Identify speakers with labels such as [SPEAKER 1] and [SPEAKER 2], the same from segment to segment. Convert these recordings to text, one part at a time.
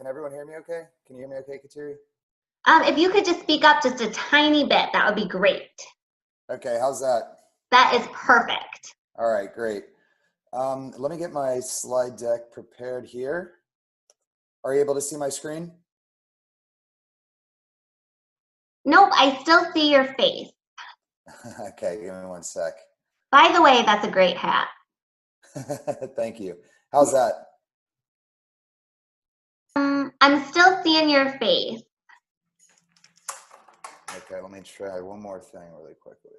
[SPEAKER 1] Can everyone hear me okay? Can you hear me okay, Kateri?
[SPEAKER 2] If you could just speak up just a tiny bit, that would be great.
[SPEAKER 1] Okay, how's that?
[SPEAKER 2] That is perfect.
[SPEAKER 1] All right, great. Let me get my slide deck prepared here. Are you able to see my screen?
[SPEAKER 2] Nope, I still see your face.
[SPEAKER 1] Okay, give me one sec.
[SPEAKER 2] By the way, that's a great hat.
[SPEAKER 1] Thank you. How's that?
[SPEAKER 2] I'm still seeing your face.
[SPEAKER 1] Okay, let me try one more thing really quickly.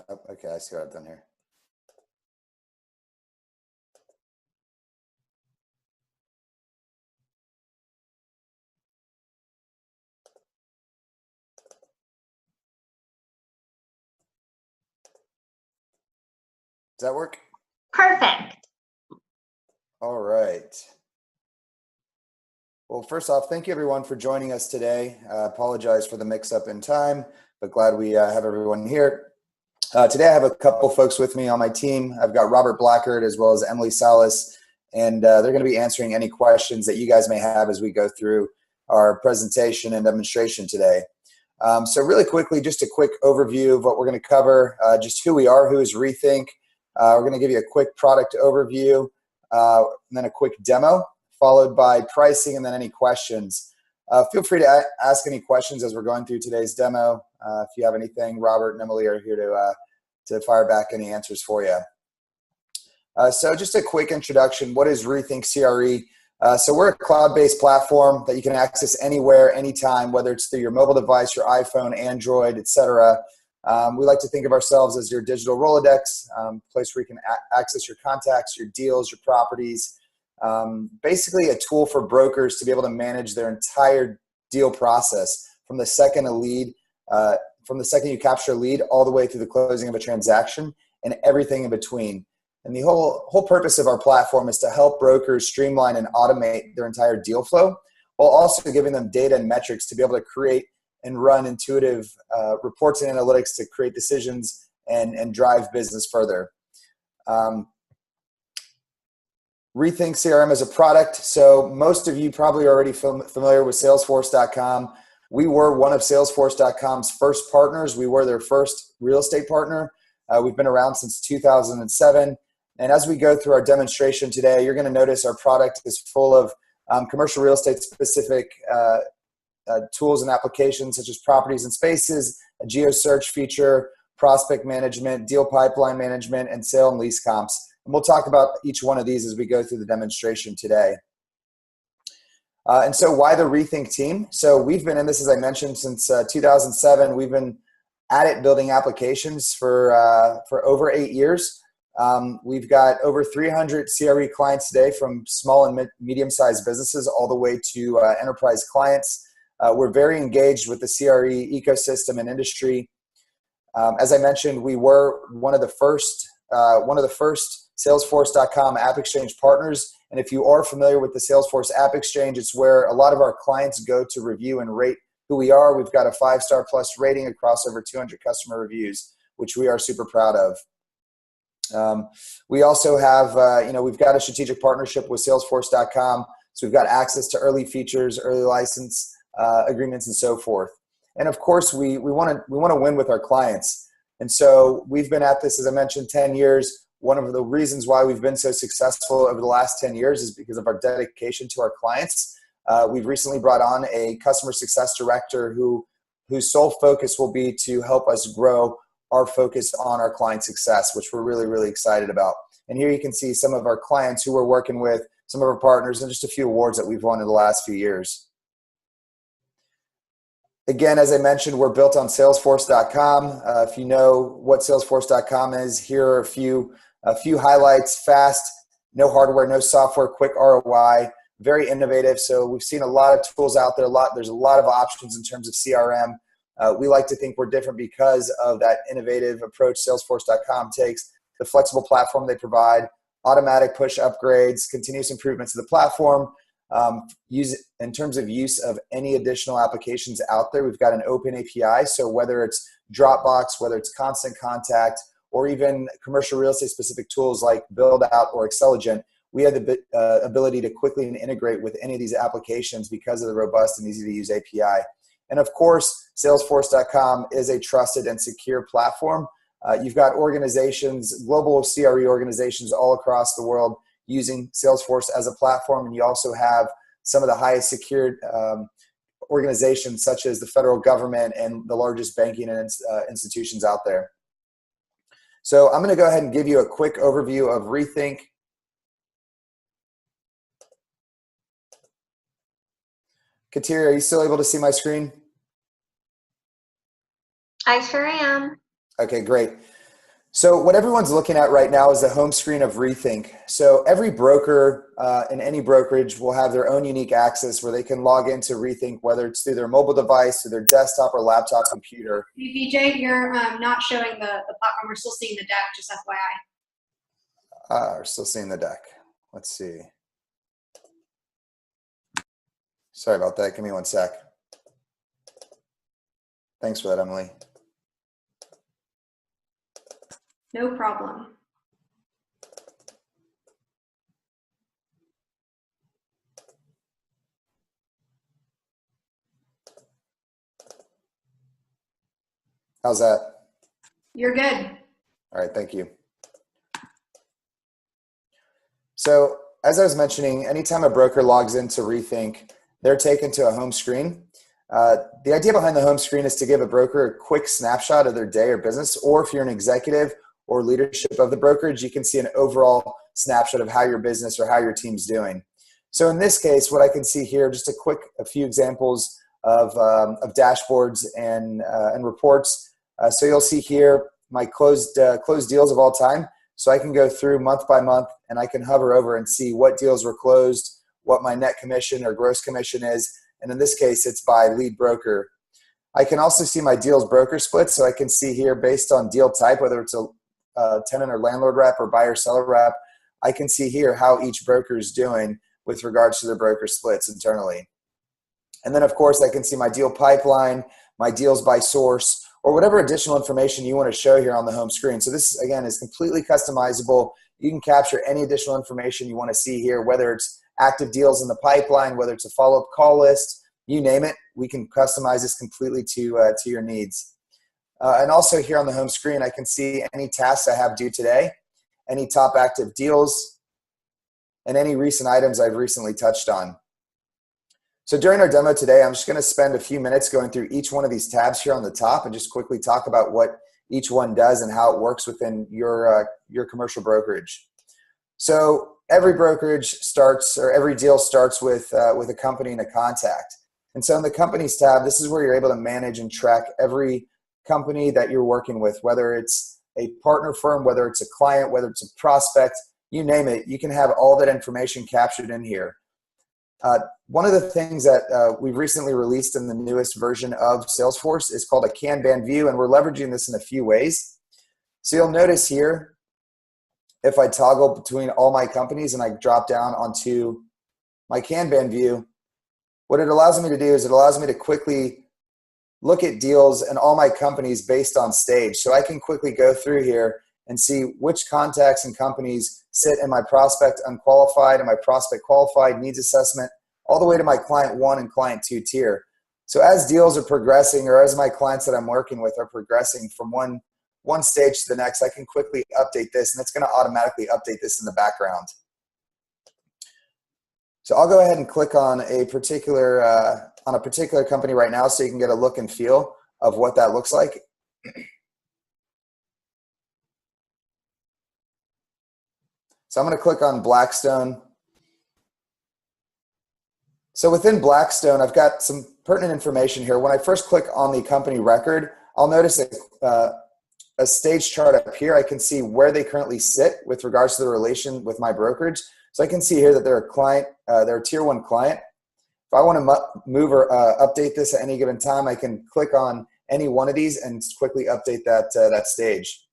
[SPEAKER 1] Oh, okay, I see what I've done here. Does that work?
[SPEAKER 2] Perfect.
[SPEAKER 1] All right. Well, first off, thank you everyone for joining us today. Apologize for the mix-up in time, but glad we have everyone here. Today I have a couple folks with me on my team. I've got Robert Blackard as well as Emily Salas, and they're going to be answering any questions that you guys may have as we go through our presentation and demonstration today. So really quickly, just a quick overview of what we're going to cover, just who we are, who is Rethink. We're going to give you a quick product overview, and then a quick demo, followed by pricing, and then any questions. Feel free to ask any questions as we're going through today's demo. If you have anything, Robert and Emily are here to fire back any answers for you. So just a quick introduction. What is REthink CRE? So we're a cloud-based platform that you can access anywhere, anytime, whether it's through your mobile device, your iPhone, Android, etc. We like to think of ourselves as your digital Rolodex, place where you can access your contacts, your deals, your properties. Basically a tool for brokers to be able to manage their entire deal process from the second you capture a lead all the way through the closing of a transaction and everything in between. And the whole purpose of our platform is to help brokers streamline and automate their entire deal flow, while also giving them data and metrics to be able to create and run intuitive reports and analytics to create decisions and drive business further. REthink CRM is a product, so most of you probably are already familiar with Salesforce.com. We were one of Salesforce.com's first partners. We were their first real estate partner. We've been around since 2007. And as we go through our demonstration today, you're going to notice our product is full of commercial real estate specific tools and applications such as properties and spaces, a Geo Search feature, prospect management, deal pipeline management, and sale and lease comps. And we'll talk about each one of these as we go through the demonstration today. And so why the Rethink team? So we've been in this, as I mentioned, since 2007. We've been at it building applications for over 8 years. We've got over 300 CRE clients today, from small and medium-sized businesses all the way to enterprise clients. We're very engaged with the CRE ecosystem and industry. As I mentioned, we were one of the first Salesforce.com App Exchange partners. And if you are familiar with the Salesforce App Exchange, it's where a lot of our clients go to review and rate who we are. We've got a 5-star plus rating across over 200 customer reviews, which we are super proud of. We also have, we've got a strategic partnership with Salesforce.com. So we've got access to early features, early license agreements, and so forth. And of course, we want to win with our clients. And so we've been at this, as I mentioned, 10 years. One of the reasons why we've been so successful over the last 10 years is because of our dedication to our clients. We've recently brought on a customer success director whose sole focus will be to help us grow our focus on our client success, which we're really, really excited about. And here you can see some of our clients who we're working with, some of our partners, and just a few awards that we've won in the last few years. Again, as I mentioned, we're built on Salesforce.com. If you know what Salesforce.com is, here are a few highlights. Fast, no hardware, no software, quick ROI, very innovative. So we've seen a lot of tools out there. There's a lot of options in terms of CRM. We like to think we're different because of that innovative approach Salesforce.com takes. the flexible platform they provide, automatic push upgrades, continuous improvements to the platform. In terms of use of any additional applications out there, we've got an open API. So whether it's Dropbox, whether it's Constant Contact, or even commercial real estate specific tools like Build Out or Excelligent, we have the ability to quickly integrate with any of these applications because of the robust and easy to use API. And of course, Salesforce.com is a trusted and secure platform. You've got organizations, global CRE organizations all across the world using Salesforce as a platform. And you also have some of the highest secured organizations such as the federal government and the largest banking institutions out there. So I'm going to go ahead and give you a quick overview of REthink. Kateri, are you still able to see my screen?
[SPEAKER 2] I sure am.
[SPEAKER 1] Okay, great. So what everyone's looking at right now is the home screen of REthink. So every broker in any brokerage will have their own unique access where they can log into REthink, whether it's through their mobile device, through their desktop or laptop computer.
[SPEAKER 3] VJ, you're not showing the platform. We're still seeing the deck, just FYI.
[SPEAKER 1] We're still seeing the deck. Let's see. Sorry about that. Give me one sec. Thanks for that, Emily.
[SPEAKER 3] No problem.
[SPEAKER 1] How's that?
[SPEAKER 3] You're good.
[SPEAKER 1] All right, thank you. So as I was mentioning, anytime a broker logs into REthink, they're taken to a home screen. The idea behind the home screen is to give a broker a quick snapshot of their day or business, or if you're an executive or leadership of the brokerage, you can see an overall snapshot of how your business or how your team's doing. So in this case, what I can see here, just a few examples of dashboards and reports. So you'll see here my closed deals of all time. So I can go through month by month and I can hover over and see what deals were closed, what my net commission or gross commission is. And in this case, it's by lead broker. I can also see my deals broker split. So I can see here based on deal type, whether it's a tenant or landlord rep or buyer seller rep, I can see here how each broker is doing with regards to their broker splits internally. And then of course I can see my deal pipeline, my deals by source, or whatever additional information you want to show here on the home screen. So this again is completely customizable. You can capture any additional information you want to see here, whether it's active deals in the pipeline, whether it's a follow-up call list, you name it, we can customize this completely to your needs. And also here on the home screen, I can see any tasks I have due today, any top active deals, and any recent items I've recently touched on. So during our demo today, I'm just going to spend a few minutes going through each one of these tabs here on the top and just quickly talk about what each one does and how it works within your commercial brokerage. So every brokerage starts, or every deal starts with a company and a contact. And so in the companies tab, this is where you're able to manage and track every company that you're working with, whether it's a partner firm, whether it's a client, whether it's a prospect, you name it, you can have all that information captured in here. One of the things that we've recently released in the newest version of Salesforce is called a Kanban view, and we're leveraging this in a few ways. So you'll notice here, if I toggle between all my companies and I drop down onto my Kanban view, what it allows me to do is it allows me to quickly look at deals and all my companies based on stage. So I can quickly go through here and see which contacts and companies sit in my prospect unqualified and my prospect qualified needs assessment, all the way to my client 1 and client 2 tier. So as deals are progressing, or as my clients that I'm working with are progressing from one stage to the next, I can quickly update this, and it's going to automatically update this in the background. So I'll go ahead and click on a particular company right now so you can get a look and feel of what that looks like. So I'm going to click on Blackstone. So within Blackstone, I've got some pertinent information here. When I first click on the company record, I'll notice a stage chart up here. I can see where they currently sit with regards to the relation with my brokerage. So I can see here that they're a client, they're a tier 1 client. If I want to move or update this at any given time, I can click on any one of these and quickly update that stage.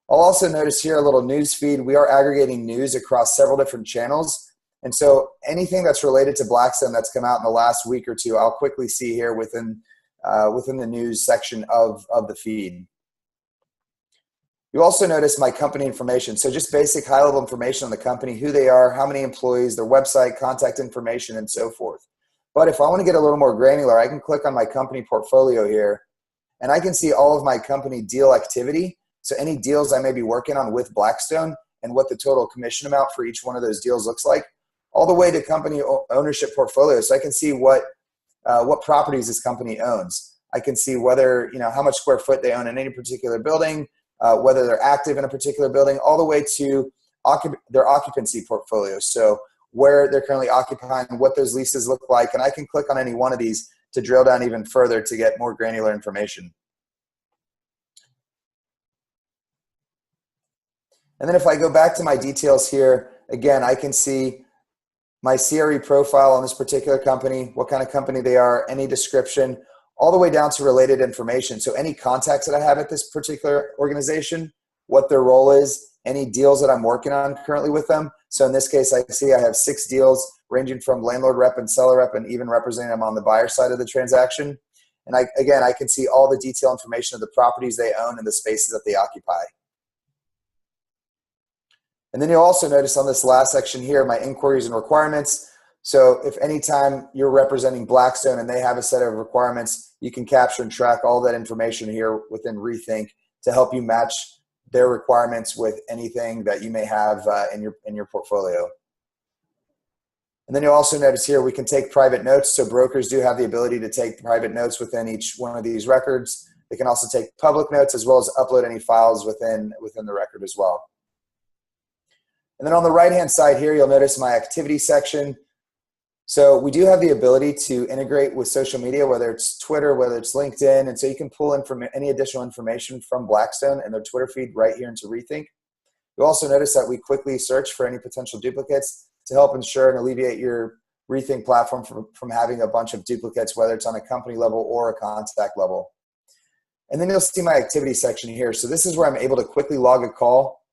[SPEAKER 1] I'll also notice here a little news feed. We are aggregating news across several different channels. And so anything that's related to Blackstone that's come out in the last week or two, I'll quickly see here within the news section of the feed. You also notice my company information. So just basic high-level information on the company, who they are, how many employees, their website, contact information, and so forth. But if I want to get a little more granular, I can click on my company portfolio here, and I can see all of my company deal activity. So any deals I may be working on with Blackstone and what the total commission amount for each one of those deals looks like, all the way to company ownership portfolio. So I can see what properties this company owns. I can see whether, how much square foot they own in any particular building, whether they're active in a particular building, all the way to their occupancy portfolio. So where they're currently occupying, what those leases look like. And I can click on any one of these to drill down even further to get more granular information. And then if I go back to my details here, again, I can see my CRE profile on this particular company, what kind of company they are, any description, all the way down to related information. So any contacts that I have at this particular organization, what their role is, any deals that I'm working on currently with them. So in this case, I see I have 6 deals ranging from landlord rep and seller rep and even representing them on the buyer side of the transaction. And I can see all the detailed information of the properties they own and the spaces that they occupy. And then you'll also notice on this last section here, my inquiries and requirements. So if anytime you're representing Blackstone and they have a set of requirements, you can capture and track all that information here within REthink to help you match their requirements with anything that you may have in your portfolio. And then you'll also notice here we can take private notes. So brokers do have the ability to take private notes within each one of these records. They can also take public notes as well as upload any files within the record as well. And then on the right-hand side here, you'll notice my activity section. So we do have the ability to integrate with social media, whether it's Twitter, whether it's LinkedIn. And so you can pull in from any additional information from Blackstone and their Twitter feed right here into REthink. You'll also notice that we quickly search for any potential duplicates to help ensure and alleviate your REthink platform from having a bunch of duplicates, whether it's on a company level or a contact level. And then you'll see my activity section here. So this is where I'm able to quickly log a call.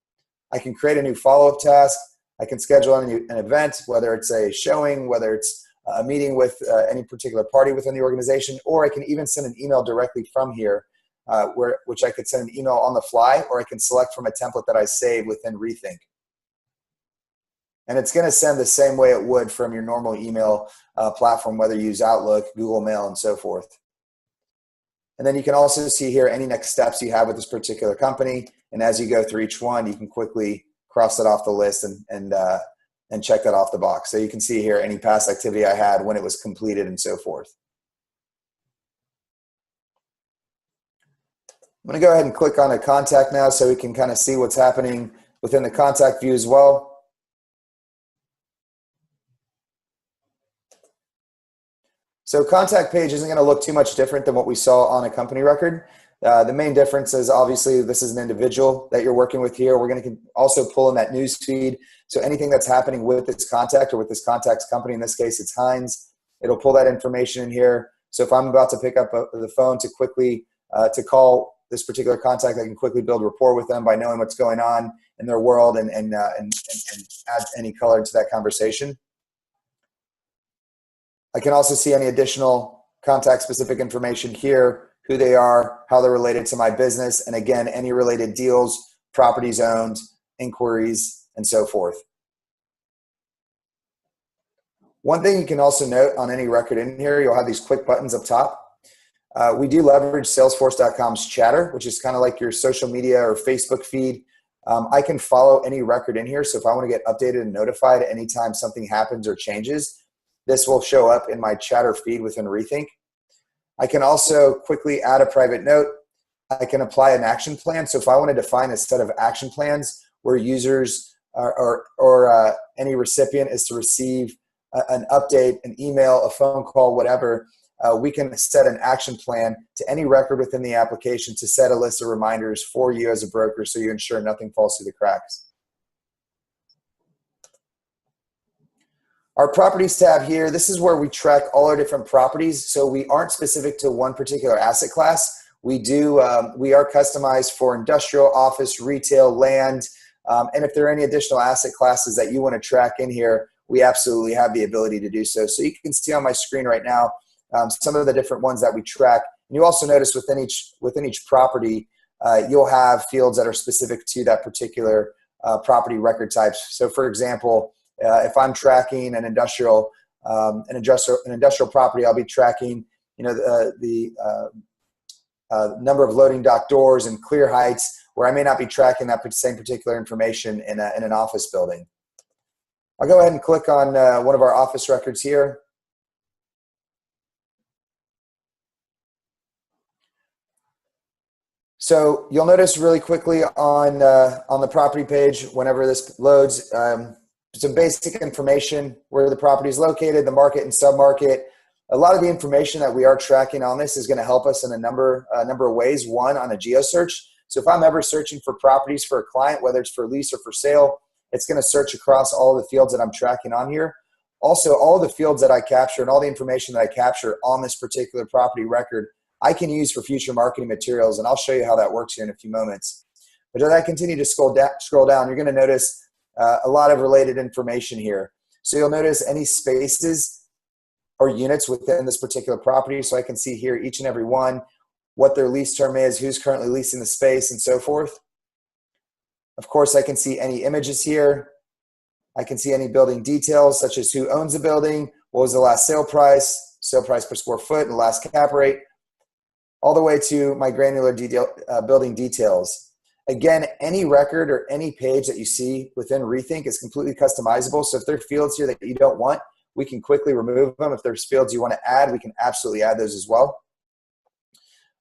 [SPEAKER 1] I can create a new follow-up task. I can schedule an event, whether it's a showing, whether it's a meeting with any particular party within the organization, or I can even send an email directly from here, which I could send an email on the fly, or I can select from a template that I save within REthink. And it's going to send the same way it would from your normal email platform, whether you use Outlook, Google Mail, and so forth. And then you can also see here any next steps you have with this particular company. And as you go through each one, you can quickly cross it off the list and check that off the box. So you can see here any past activity I had, when it was completed, and so forth. I'm going to go ahead and click on a contact now so we can kind of see what's happening within the contact view as well. So contact page isn't going to look too much different than what we saw on a company record. The main difference is obviously this is an individual that you're working with here. We're going to also pull in that news feed. So anything that's happening with this contact or with this contact's company, in this case it's Heinz, it'll pull that information in here. So if I'm about to pick up the phone to quickly to call this particular contact, I can quickly build rapport with them by knowing what's going on in their world and add any color to that conversation. I can also see any additional contact-specific information here, who they are, how they're related to my business, and again, any related deals, properties owned, inquiries, and so forth. One thing you can also note on any record in here, you'll have these quick buttons up top. We do leverage Salesforce.com's chatter, which is kind of like your social media or Facebook feed. I can follow any record in here, so if I want to get updated and notified anytime something happens or changes, this will show up in my chatter feed within REthink. I can also quickly add a private note. I can apply an action plan. So if I want to define a set of action plans where users or any recipient is to receive an update, an email, a phone call, whatever, we can set an action plan to any record within the application to set a list of reminders for you as a broker so you ensure nothing falls through the cracks. Our properties tab here, this is where we track all our different properties. So we aren't specific to one particular asset class. We are customized for industrial, office, retail, land, and if there are any additional asset classes that you want to track in here, we absolutely have the ability to do so. So you can see on my screen right now some of the different ones that we track. And you also notice within each property, you'll have fields that are specific to that particular property record types. So for example, if I'm tracking an industrial property, I'll be tracking, the number of loading dock doors and clear heights, where I may not be tracking that same particular information in an office building. I'll go ahead and click on one of our office records here. So you'll notice really quickly on the property page, whenever this loads, some basic information, where the property is located, the market and submarket. A lot of the information that we are tracking on this is going to help us in a number of ways. One, on a Geo Search. So if I'm ever searching for properties for a client, whether it's for lease or for sale, it's going to search across all the fields that I'm tracking on here. Also, all the fields that I capture and all the information that I capture on this particular property record, I can use for future marketing materials, and I'll show you how that works here in a few moments. But as I continue to scroll down, you're going to notice a lot of related information here. So you'll notice any spaces or units within this particular property. So I can see here each and every one, what their lease term is, who's currently leasing the space, and so forth. Of course, I can see any images here. I can see any building details, such as who owns the building, what was the last sale price per square foot, and the last cap rate, all the way to my granular building details. Again, any record or any page that you see within REthink is completely customizable. So if there are fields here that you don't want, we can quickly remove them. If there's fields you want to add, we can absolutely add those as well.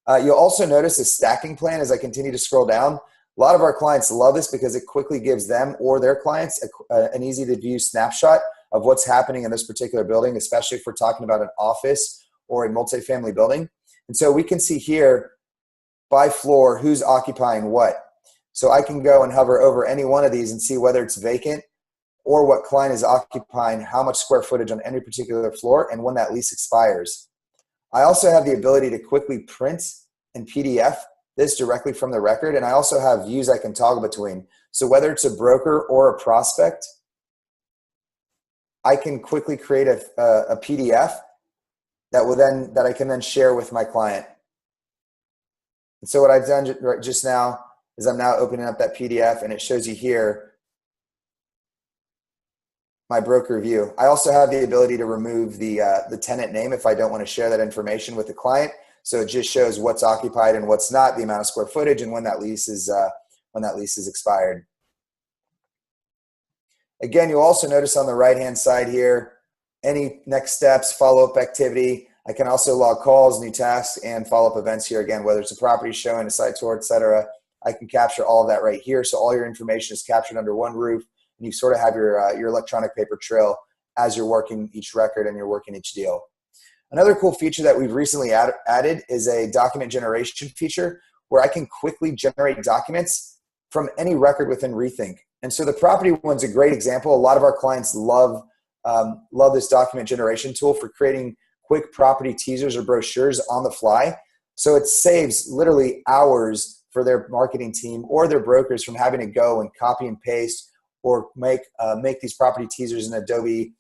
[SPEAKER 1] You'll also notice a stacking plan as I continue to scroll down. A lot of our clients love this because it quickly gives them or their clients an easy to view snapshot of what's happening in this particular building, especially if we're talking about an office or a multifamily building. And so we can see here by floor who's occupying what. So I can go and hover over any one of these and see whether it's vacant or what client is occupying, how much square footage on any particular floor, and when that lease expires. I also have the ability to quickly print and PDF this directly from the record, and I also have views I can toggle between. So whether it's a broker or a prospect, I can quickly create a PDF that I can then share with my client. And so what I've done just now is I'm now opening up that PDF, and it shows you here my broker view. I also have the ability to remove the tenant name if I don't want to share that information with the client. So it just shows what's occupied and what's not, the amount of square footage, and when that lease is expired. Again, you'll also notice on the right-hand side here, any next steps, follow-up activity. I can also log calls, new tasks, and follow-up events here. Again, whether it's a property showing, a site tour, etc., I can capture all of that right here. So all your information is captured under one roof, and you sort of have your electronic paper trail as you're working each record and you're working each deal. Another cool feature that we've recently added is a document generation feature where I can quickly generate documents from any record within REthink. And so the property one's a great example. A lot of our clients love this document generation tool for creating quick property teasers or brochures on the fly. So it saves literally hours for their marketing team or their brokers from having to go and copy and paste or make these property teasers in Adobe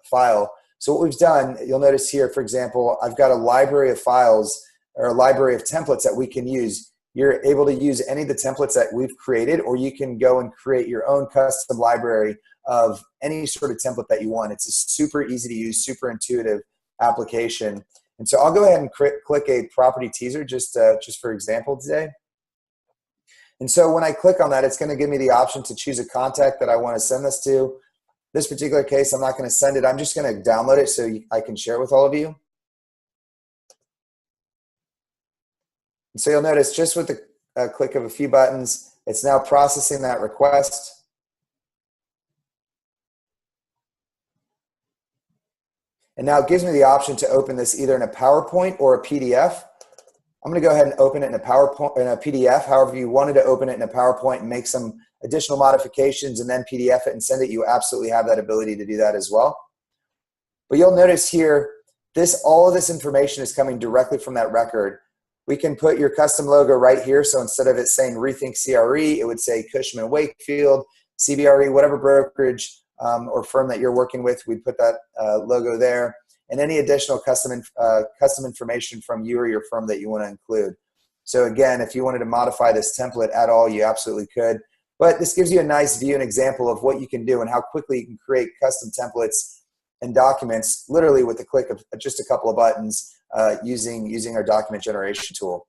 [SPEAKER 1] file. So what we've done, you'll notice here, for example, I've got a library of files or a library of templates that we can use. You're able to use any of the templates that we've created, or you can go and create your own custom library of any sort of template that you want. It's a super easy to use, super intuitive application. And so I'll go ahead and click a property teaser just for example today. And so when I click on that, it's going to give me the option to choose a contact that I want to send this to. This particular case, I'm not going to send it. I'm just going to download it so I can share it with all of you. And so you'll notice just with the click of a few buttons, it's now processing that request. And now it gives me the option to open this either in a PowerPoint or a PDF. I'm going to go ahead and open it in a PDF. However you wanted to open it in a PowerPoint and make some additional modifications and then PDF it and send it, you absolutely have that ability to do that as well. But you'll notice here, all of this information is coming directly from that record. We can put your custom logo right here. So instead of it saying REthink CRE, it would say Cushman & Wakefield, CBRE, whatever brokerage or firm that you're working with, we put that logo there. And any additional custom information from you or your firm that you want to include. So again, if you wanted to modify this template at all, you absolutely could. But this gives you a nice view and example of what you can do and how quickly you can create custom templates and documents literally with the click of just a couple of buttons using our document generation tool.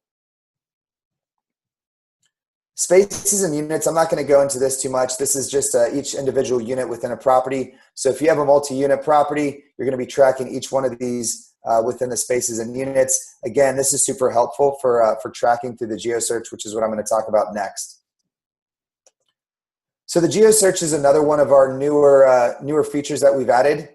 [SPEAKER 1] Spaces and units, I'm not going to go into this too much. This is just each individual unit within a property. So if you have a multi-unit property, you're going to be tracking each one of these within the spaces and units. Again, this is super helpful for tracking through the Geo Search, which is what I'm going to talk about next. So the Geo Search is another one of our newer features that we've added.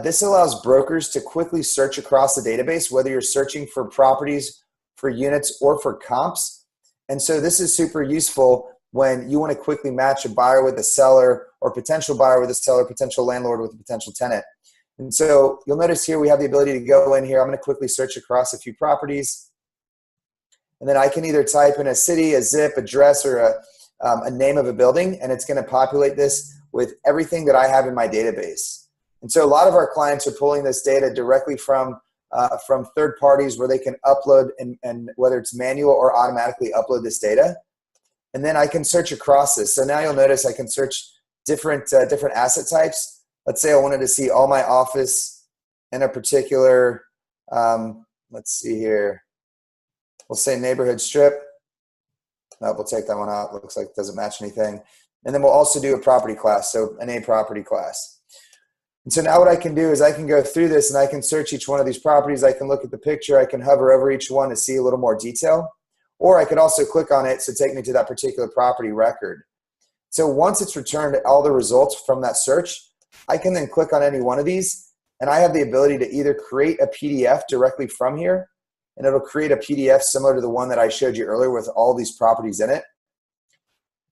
[SPEAKER 1] This allows brokers to quickly search across the database, whether you're searching for properties, for units, or for comps. And so this is super useful when you want to quickly match a buyer with a seller or potential buyer with a seller, potential landlord with a potential tenant. And so you'll notice here we have the ability to go in here. I'm going to quickly search across a few properties. And then I can either type in a city, a zip, address, or a name of a building, and it's going to populate this with everything that I have in my database. And so a lot of our clients are pulling this data directly from third parties where they can upload and whether it's manual or automatically upload this data. And then I can search across this. So now you'll notice I can search different asset types. Let's say I wanted to see all my office in a particular, let's see here. We'll say neighborhood strip. No, we'll take that one out. Looks like it doesn't match anything. And then we'll also do a property class, so an A property class. And so now what I can do is I can go through this and I can search each one of these properties. I can look at the picture. I can hover over each one to see a little more detail. Or I could also click on it to take me to that particular property record. So once it's returned all the results from that search, I can then click on any one of these and I have the ability to either create a PDF directly from here, and it'll create a PDF similar to the one that I showed you earlier with all these properties in it.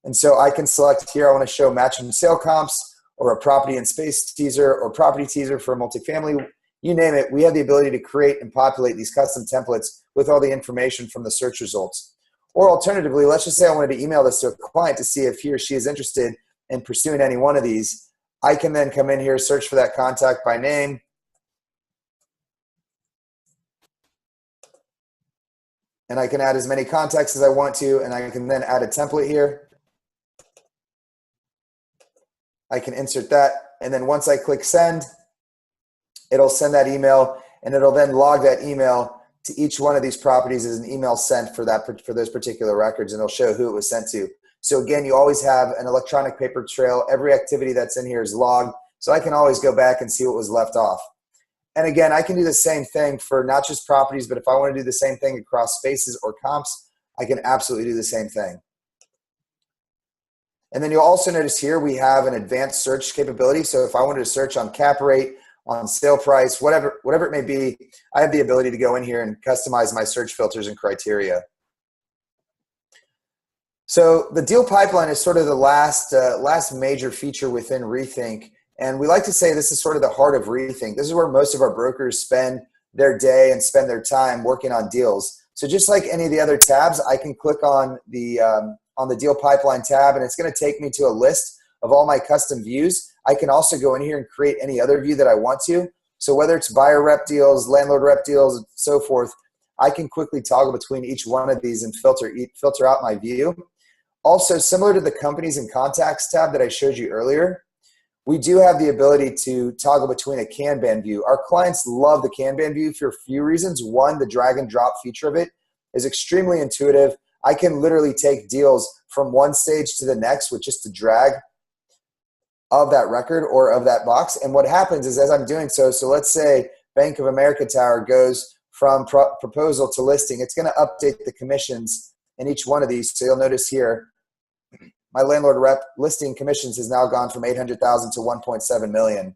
[SPEAKER 1] And so I can select here, I want to show match and sale comps, or a property and space teaser, or property teaser for multifamily, you name it. We have the ability to create and populate these custom templates with all the information from the search results. Or alternatively, let's just say I wanted to email this to a client to see if he or she is interested in pursuing any one of these. I can then come in here, search for that contact by name, and I can add as many contacts as I want to, and I can then add a template here. I can insert that, and then once I click send, it'll send that email, and it'll then log that email to each one of these properties as an email sent for those particular records, and it'll show who it was sent to. So again, you always have an electronic paper trail. Every activity that's in here is logged, so I can always go back and see what was left off. And again, I can do the same thing for not just properties, but if I want to do the same thing across spaces or comps, I can absolutely do the same thing. And then you'll also notice here we have an advanced search capability. So if I wanted to search on cap rate, on sale price, whatever it may be, I have the ability to go in here and customize my search filters and criteria. So the deal pipeline is sort of the last major feature within REthink. And we like to say this is sort of the heart of REthink. This is where most of our brokers spend their day and spend their time working on deals. So just like any of the other tabs, I can click on the deal pipeline tab, and it's going to take me to a list of all my custom views. I can also go in here and create any other view that I want to. So whether it's buyer rep deals, landlord rep deals, and so forth, I can quickly toggle between each one of these and filter out my view. Also, similar to the companies and contacts tab that I showed you earlier, we do have the ability to toggle between a Kanban view. Our clients love the Kanban view for a few reasons. One, the drag and drop feature of it is extremely intuitive. I can literally take deals from one stage to the next with just a drag of that record or of that box. And what happens is as I'm doing so let's say Bank of America Tower goes from proposal to listing, it's going to update the commissions in each one of these. So you'll notice here, my landlord rep listing commissions has now gone from 800,000 to 1.7 million.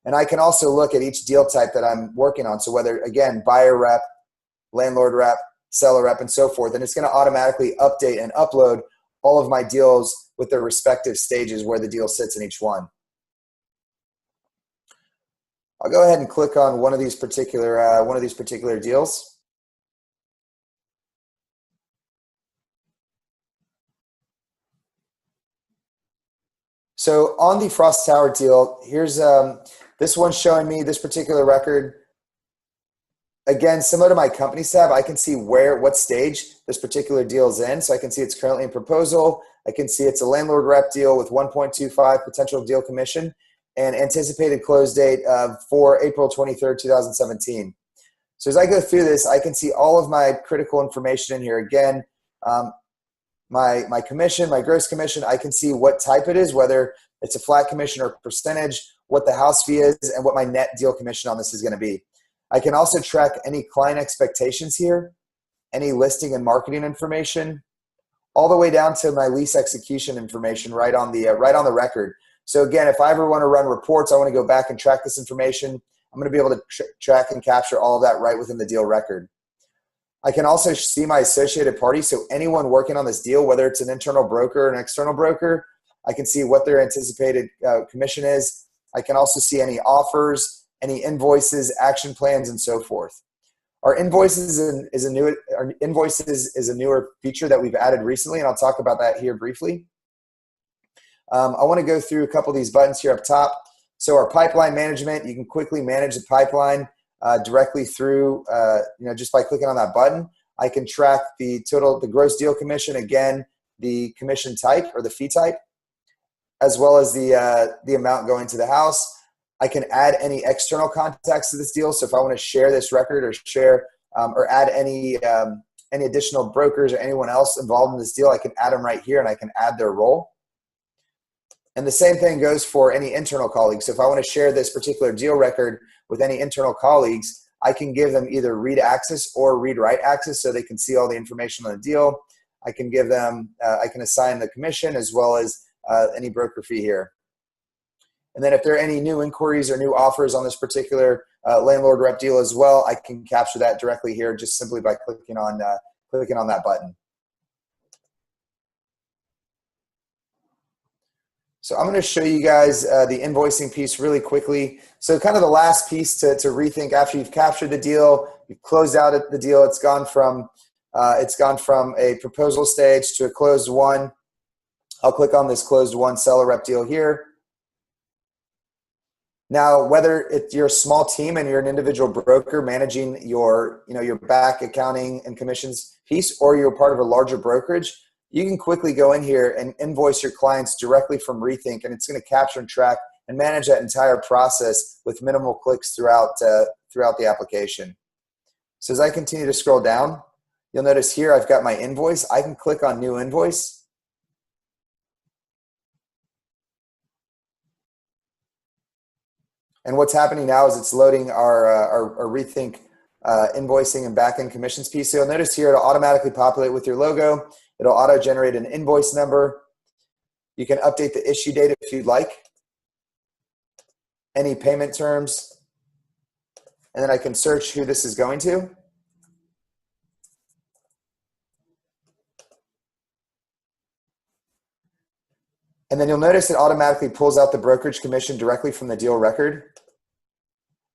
[SPEAKER 1] And I can also look at each deal type that I'm working on. So whether, again, buyer rep, landlord rep, seller rep, and so forth. And it's going to automatically update and upload all of my deals with their respective stages where the deal sits in each one. I'll go ahead and click on one of these particular deals. So on the Frost Tower deal, here's this one's showing me this particular record. Again, similar to my companies tab, I can see what stage this particular deal is in. So I can see it's currently in proposal. I can see it's a landlord rep deal with 1.25 potential deal commission and anticipated close date for April 23rd, 2017. So as I go through this, I can see all of my critical information in here. Again, my commission, my gross commission, I can see what type it is, whether it's a flat commission or percentage, what the house fee is, and what my net deal commission on this is going to be. I can also track any client expectations here, any listing and marketing information, all the way down to my lease execution information right on the record. So again, if I ever want to run reports, I want to go back and track this information, I'm going to be able to track and capture all of that right within the deal record. I can also see my associated parties, so anyone working on this deal, whether it's an internal broker or an external broker, I can see what their anticipated commission is. I can also see any offers, any invoices, action plans, and so forth. Our invoices is a newer feature that we've added recently, and I'll talk about that here briefly. I want to go through a couple of these buttons here up top. So our pipeline management, you can quickly manage the pipeline directly through, just by clicking on that button. I can track the gross deal commission, again, the commission type or the fee type, as well as the amount going to the house. I can add any external contacts to this deal. So if I want to share this record or share or add any additional brokers or anyone else involved in this deal, I can add them right here and I can add their role. And the same thing goes for any internal colleagues. So if I want to share this particular deal record with any internal colleagues, I can give them either read access or read write access so they can see all the information on the deal. I can give them, I can assign the commission as well as any broker fee here. And then if there are any new inquiries or new offers on this particular landlord rep deal as well, I can capture that directly here just simply by clicking on that button. So I'm going to show you guys the invoicing piece really quickly. So kind of the last piece to rethink after you've captured the deal, you've closed out the deal. It's gone from a proposal stage to a closed one. I'll click on this closed one seller rep deal here. Now, whether you're a small team and you're an individual broker managing your back accounting and commissions piece, or you're part of a larger brokerage, you can quickly go in here and invoice your clients directly from Rethink, and it's going to capture and track and manage that entire process with minimal clicks throughout the application. So as I continue to scroll down, you'll notice here I've got my invoice. I can click on New Invoice. And what's happening now is it's loading our Rethink invoicing and back-end commissions piece. So you'll notice here it'll automatically populate with your logo. It'll auto-generate an invoice number. You can update the issue date if you'd like. Any payment terms. And then I can search who this is going to. And then you'll notice it automatically pulls out the brokerage commission directly from the deal record.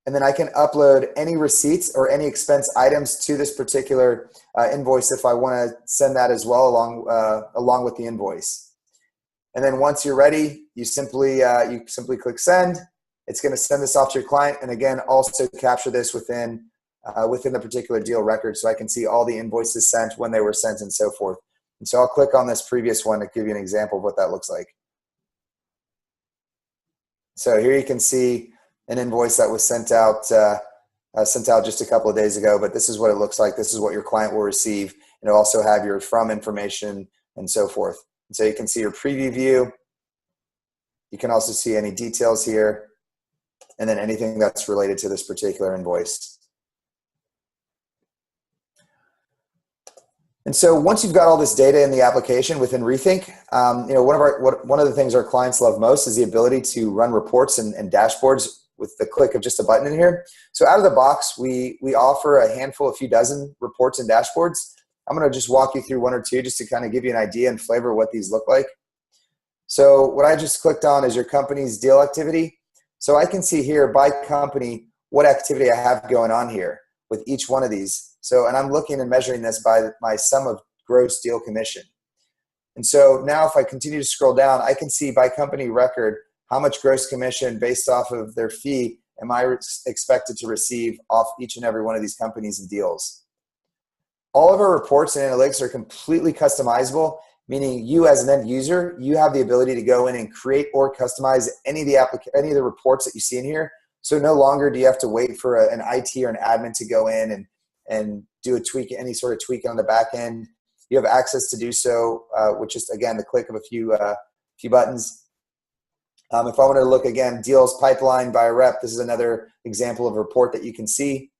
[SPEAKER 1] And then I can upload any receipts or any expense items to this particular invoice if I want to send that as well along with the invoice. And then once you're ready, you simply click send. It's going to send this off to your client, and again, also capture this within the particular deal record, so I can see all the invoices sent, when they were sent, and so forth. And so I'll click on this previous one to give you an example of what that looks like. So here you can see an invoice that was sent out just a couple of days ago, but this is what it looks like. This is what your client will receive, and it'll also have your from information and so forth. And so you can see your preview view. You can also see any details here, and then anything that's related to this particular invoice. And so once you've got all this data in the application within Rethink, one of the things our clients love most is the ability to run reports and dashboards with the click of just a button in here. So out of the box, we offer a few dozen reports and dashboards. I'm going to just walk you through one or two just to kind of give you an idea and flavor of what these look like. So what I just clicked on is your company's deal activity. So I can see here by company what activity I have going on here with each one of these. So, and I'm looking and measuring this by my sum of gross deal commission. And so now if I continue to scroll down, I can see by company record how much gross commission based off of their fee am I expected to receive off each and every one of these companies and deals. All of our reports and analytics are completely customizable, meaning you as an end user, you have the ability to go in and create or customize any of the reports that you see in here. So no longer do you have to wait for an IT or an admin to go in and do a tweak, any sort of tweak on the back end. You have access to do so with just, again, the click of a few buttons. If I want to look again, deals pipeline by rep, this is another example of a report that you can see.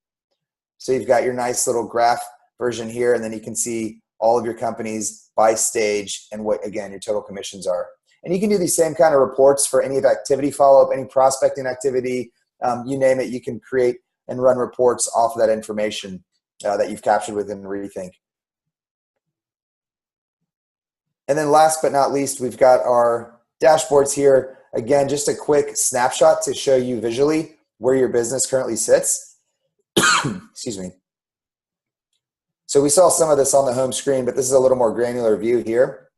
[SPEAKER 1] So you've got your nice little graph version here, and then you can see all of your companies by stage and what, again, your total commissions are. And you can do these same kind of reports for any of activity follow-up, any prospecting activity, you name it, you can create and run reports off of that information that you've captured within REthink. And then last but not least, we've got our dashboards here. Again, just a quick snapshot to show you visually where your business currently sits. Excuse me. So we saw some of this on the home screen, but this is a little more granular view here.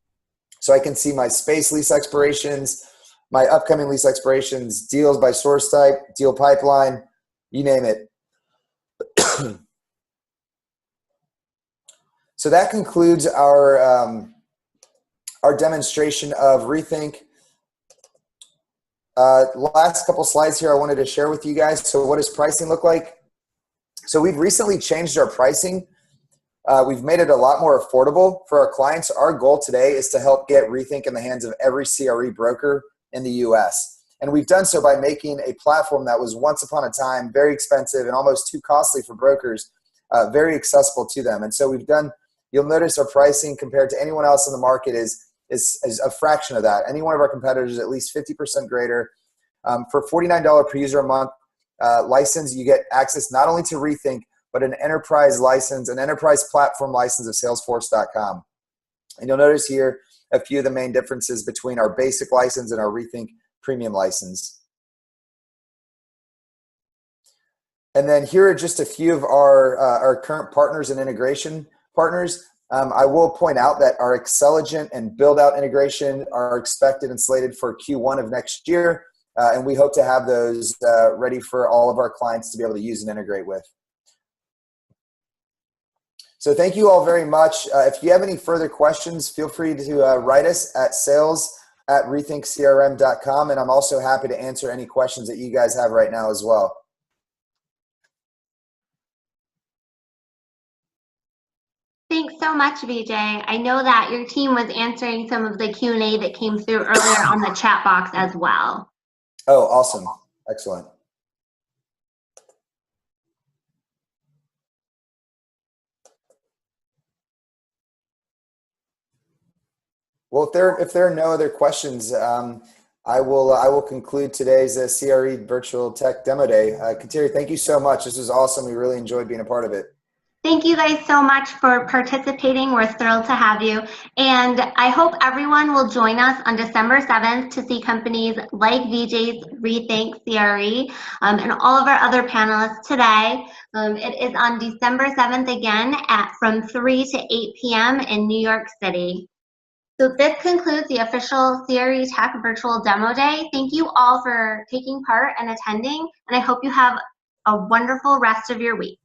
[SPEAKER 1] So I can see my space lease expirations, my upcoming lease expirations, deals by source type, deal pipeline, you name it. So that concludes our demonstration of REthink. Last couple slides here I wanted to share with you guys. So what does pricing look like? So we've recently changed our pricing. We've made it a lot more affordable for our clients. Our goal today is to help get REthink in the hands of every CRE broker in the US. And we've done so by making a platform that was once upon a time very expensive and almost too costly for brokers, very accessible to them. And so we've done, you'll notice our pricing compared to anyone else in the market is a fraction of that. Any one of our competitors is at least 50% greater. For $49 per user a month license, you get access not only to REthink, but an enterprise license, an enterprise platform license of Salesforce.com. And you'll notice here a few of the main differences between our basic license and our REthink premium license. And then here are just a few of our current partners and integration partners. I will point out that our Xceligent and build-out integration are expected and slated for Q1 of next year, and we hope to have those ready for all of our clients to be able to use and integrate with. So thank you all very much. If you have any further questions, feel free to write us at sales@rethinkcrm.com, and I'm also happy to answer any questions that you guys have right now as well.
[SPEAKER 2] Thanks so much, Vijay. I know that your team was answering some of the Q&A that came through earlier on the chat box as well.
[SPEAKER 1] Oh, awesome. Excellent. Well, if there are no other questions, I will conclude today's CRE Virtual Tech Demo Day. Kateri, thank you so much. This was awesome. We really enjoyed being a part of it.
[SPEAKER 2] Thank you guys so much for participating. We're thrilled to have you. And I hope everyone will join us on December 7th to see companies like Vijay's REthink CRE and all of our other panelists today. It is on December 7th again from 3 to 8 p.m. in New York City. So this concludes the official CREtech Virtual Demo Day. Thank you all for taking part and attending, and I hope you have a wonderful rest of your week.